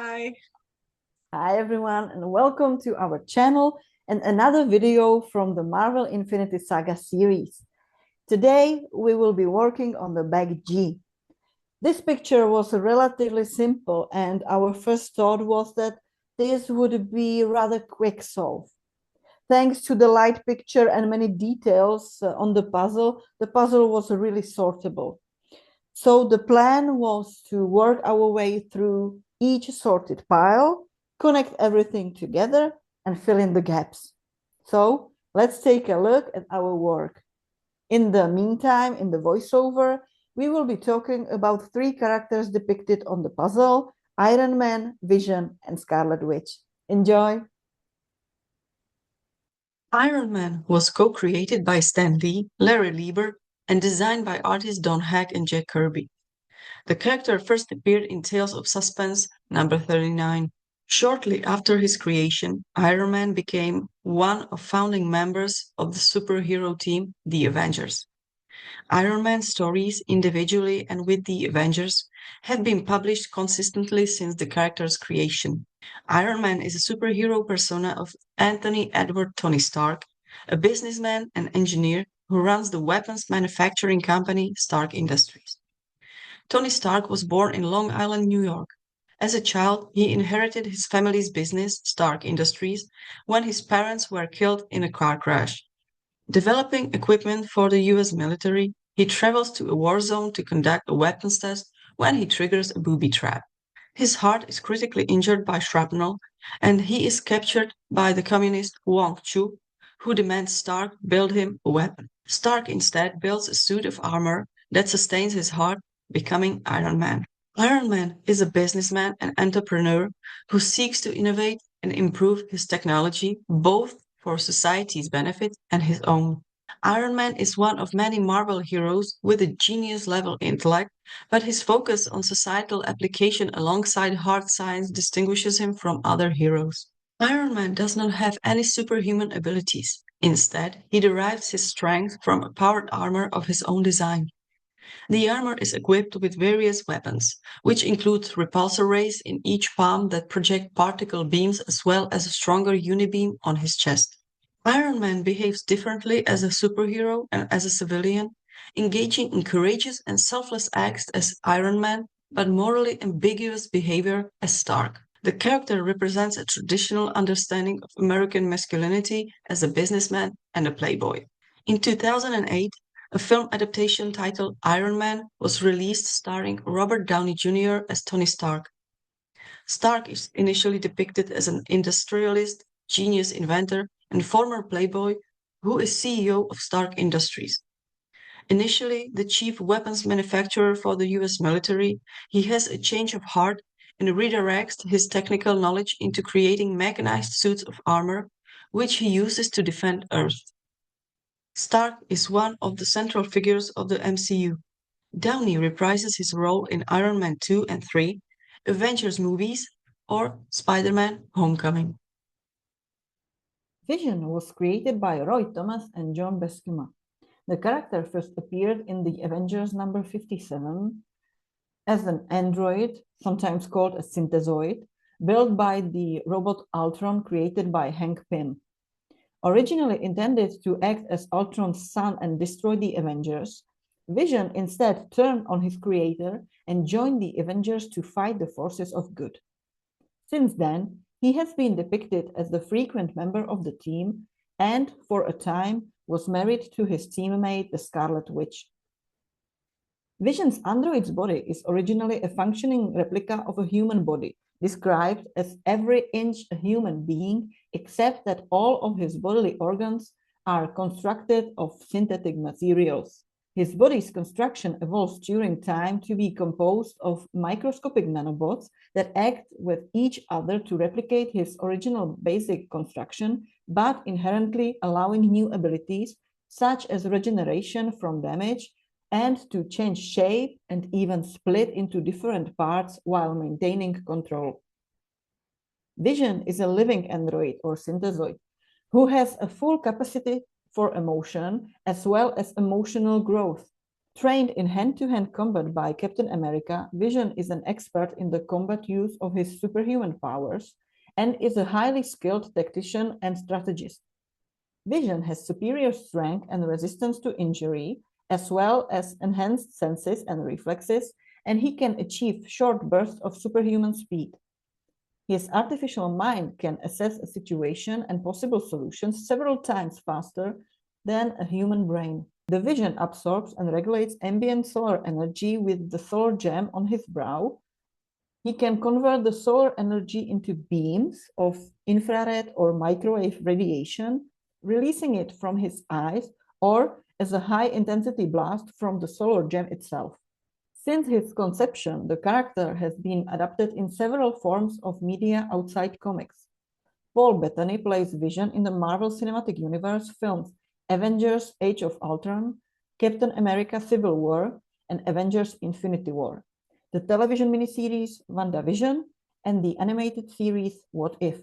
Hi. Hi everyone, and welcome to our channel and another video from the Marvel Infinity Saga series. Today we will be working on the bag G. This picture was relatively simple, and our first thought was that this would be a rather quick solve. Thanks to the light picture and many details on the puzzle was really sortable. So the plan was to work our way through each sorted pile, connect everything together, and fill in the gaps. So let's take a look at our work. In the meantime, in the voiceover, we will be talking about three characters depicted on the puzzle: Iron Man, Vision, and Scarlet Witch. Enjoy! Iron Man was co-created by Stan Lee, Larry Lieber, and designed by artists Don Hack and Jack Kirby. The character first appeared in Tales of Suspense number 39. Shortly after his creation, Iron Man became one of founding members of the superhero team, the Avengers. Iron Man stories, individually and with the Avengers, have been published consistently since the character's creation. Iron Man is a superhero persona of Anthony Edward Tony Stark, a businessman and engineer who runs the weapons manufacturing company Stark Industries. Tony Stark was born in Long Island, New York. As a child, he inherited his family's business, Stark Industries, when his parents were killed in a car crash. Developing equipment for the US military, he travels to a war zone to conduct a weapons test when he triggers a booby trap. His heart is critically injured by shrapnel, and he is captured by the communist Wong Chu, who demands Stark build him a weapon. Stark instead builds a suit of armor that sustains his heart, becoming Iron Man. Iron Man is a businessman and entrepreneur who seeks to innovate and improve his technology both for society's benefit and his own. Iron Man is one of many Marvel heroes with a genius level intellect, but his focus on societal application alongside hard science distinguishes him from other heroes. Iron Man does not have any superhuman abilities. Instead, he derives his strength from a powered armor of his own design. The armor is equipped with various weapons, which include repulsor rays in each palm that project particle beams as well as a stronger unibeam on his chest. Iron Man behaves differently as a superhero and as a civilian, engaging in courageous and selfless acts as Iron Man, but morally ambiguous behavior as Stark. The character represents a traditional understanding of American masculinity as a businessman and a playboy. In 2008, a film adaptation titled Iron Man was released starring Robert Downey Jr. as Tony Stark. Stark is initially depicted as an industrialist, genius inventor, and former playboy who is CEO of Stark Industries. Initially the chief weapons manufacturer for the US military, he has a change of heart and redirects his technical knowledge into creating mechanized suits of armor, which he uses to defend Earth. Stark is one of the central figures of the MCU. Downey reprises his role in Iron Man 2 and 3, Avengers movies, or Spider-Man Homecoming. Vision was created by Roy Thomas and John Buscema. The character first appeared in the Avengers number 57 as an android, sometimes called a synthezoid, built by the robot Ultron created by Hank Pym. Originally intended to act as Ultron's son and destroy the Avengers, Vision instead turned on his creator and joined the Avengers to fight the forces of good. Since then, he has been depicted as the frequent member of the team and, for a time, was married to his teammate, the Scarlet Witch. Vision's android's body is originally a functioning replica of a human body, described as every inch a human being, except that all of his bodily organs are constructed of synthetic materials. His body's construction evolves during time to be composed of microscopic nanobots that act with each other to replicate his original basic construction, but inherently allowing new abilities, such as regeneration from damage, and to change shape and even split into different parts while maintaining control. Vision is a living android or synthezoid who has a full capacity for emotion as well as emotional growth. Trained in hand-to-hand combat by Captain America, Vision is an expert in the combat use of his superhuman powers and is a highly skilled tactician and strategist. Vision has superior strength and resistance to injury, as well as enhanced senses and reflexes, and he can achieve short bursts of superhuman speed. His artificial mind can assess a situation and possible solutions several times faster than a human brain. The Vision absorbs and regulates ambient solar energy with the solar gem on his brow. He can convert the solar energy into beams of infrared or microwave radiation, releasing it from his eyes or as a high-intensity blast from the solar gem itself. Since his conception, the character has been adapted in several forms of media outside comics. Paul Bettany plays Vision in the Marvel Cinematic Universe films Avengers: Age of Ultron, Captain America: Civil War, and Avengers: Infinity War, the television miniseries WandaVision, and the animated series What If.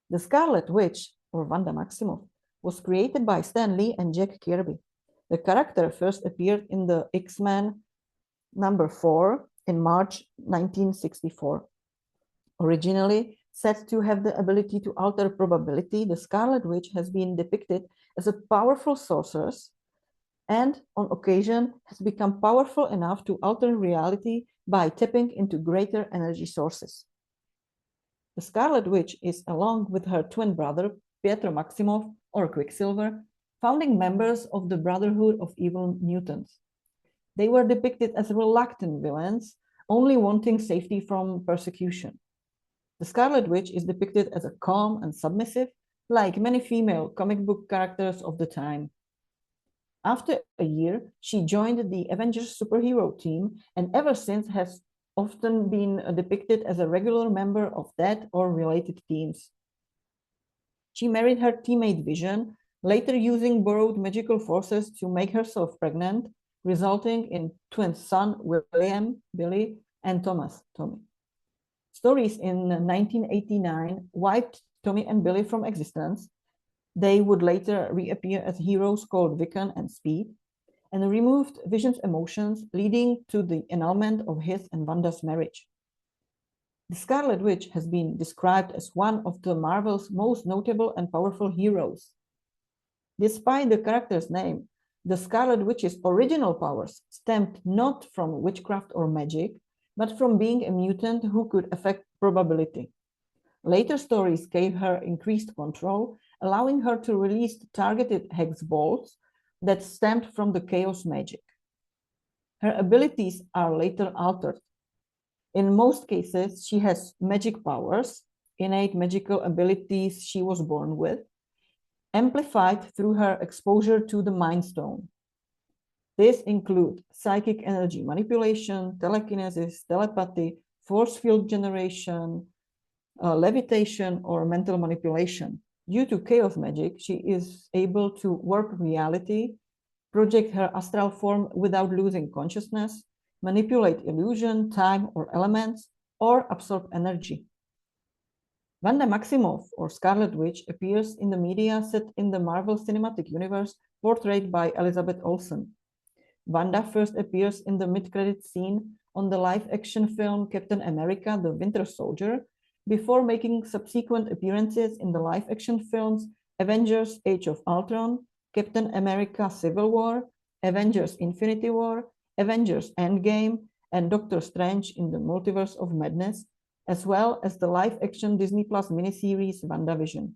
The Scarlet Witch, or Wanda Maximoff, was created by Stan Lee and Jack Kirby. The character first appeared in the X-Men #4 in March 1964. Originally said to have the ability to alter probability, the Scarlet Witch has been depicted as a powerful sorceress and, on occasion, has become powerful enough to alter reality by tapping into greater energy sources. The Scarlet Witch is, along with her twin brother, Pietro Maximoff, or Quicksilver, founding members of the Brotherhood of Evil Mutants. They were depicted as reluctant villains, only wanting safety from persecution. The Scarlet Witch is depicted as a calm and submissive, like many female comic book characters of the time. After a year, she joined the Avengers superhero team and ever since has often been depicted as a regular member of that or related teams. She married her teammate Vision, later using borrowed magical forces to make herself pregnant, resulting in twin sons William, Billy, and Thomas, Tommy. Stories in 1989 wiped Tommy and Billy from existence. They would later reappear as heroes called Wiccan and Speed, and removed Vision's emotions, leading to the annulment of his and Wanda's marriage. The Scarlet Witch has been described as one of the Marvel's most notable and powerful heroes. Despite the character's name, the Scarlet Witch's original powers stemmed not from witchcraft or magic, but from being a mutant who could affect probability. Later stories gave her increased control, allowing her to release targeted hex bolts that stemmed from the chaos magic. Her abilities are later altered. In most cases, she has magic powers, innate magical abilities she was born with, amplified through her exposure to the Mind Stone. These include psychic energy manipulation, telekinesis, telepathy, force field generation, levitation, or mental manipulation. Due to chaos magic, she is able to warp reality, project her astral form without losing consciousness, manipulate illusion, time, or elements, or absorb energy. Wanda Maximoff, or Scarlet Witch, appears in the media set in the Marvel Cinematic Universe, portrayed by Elizabeth Olsen. Wanda first appears in the mid-credit scene on the live-action film Captain America: The Winter Soldier, before making subsequent appearances in the live-action films Avengers: Age of Ultron, Captain America: Civil War, Avengers: Infinity War, Avengers: Endgame, and Doctor Strange in the Multiverse of Madness, as well as the live-action Disney Plus miniseries WandaVision.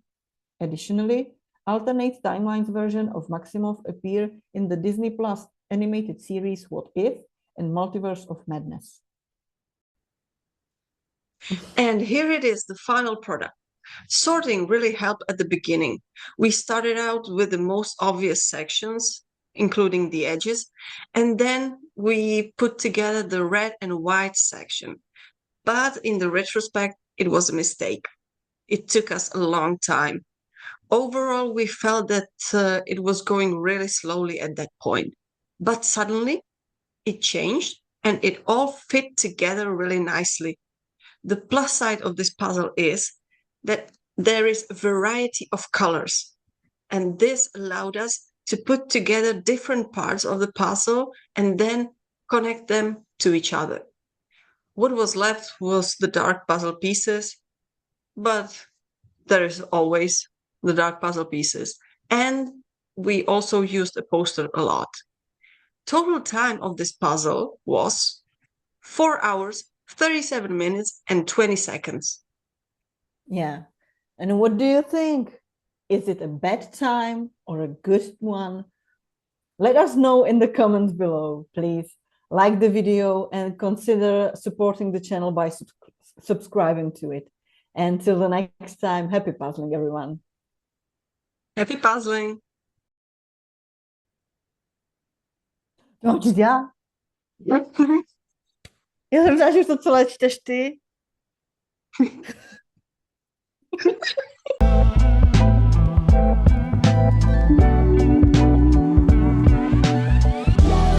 Additionally, alternate timelines version of Maximoff appear in the Disney Plus animated series What If and Multiverse of Madness. And here it is, the final product. Sorting really helped at the beginning. We started out with the most obvious sections, including the edges, and then we put together the red and white section. But in the retrospect, it was a mistake. It took us a long time. Overall, we felt that it was going really slowly at that point. But suddenly, it changed and it all fit together really nicely. The plus side of this puzzle is that there is a variety of colors, and this allowed us to put together different parts of the puzzle and then connect them to each other. What was left was the dark puzzle pieces, but there is always the dark puzzle pieces. And we also used a poster a lot. Total time of this puzzle was 4 hours, 37 minutes, and 20 seconds. Yeah. And what do you think? Is it a bad time or a good one? Let us know in the comments below, please. Like the video and consider supporting the channel by subscribing to it. Until the next time, happy puzzling, everyone. Happy puzzling! Mám číst já? Já jsem myslela, že už to celé čteš ty.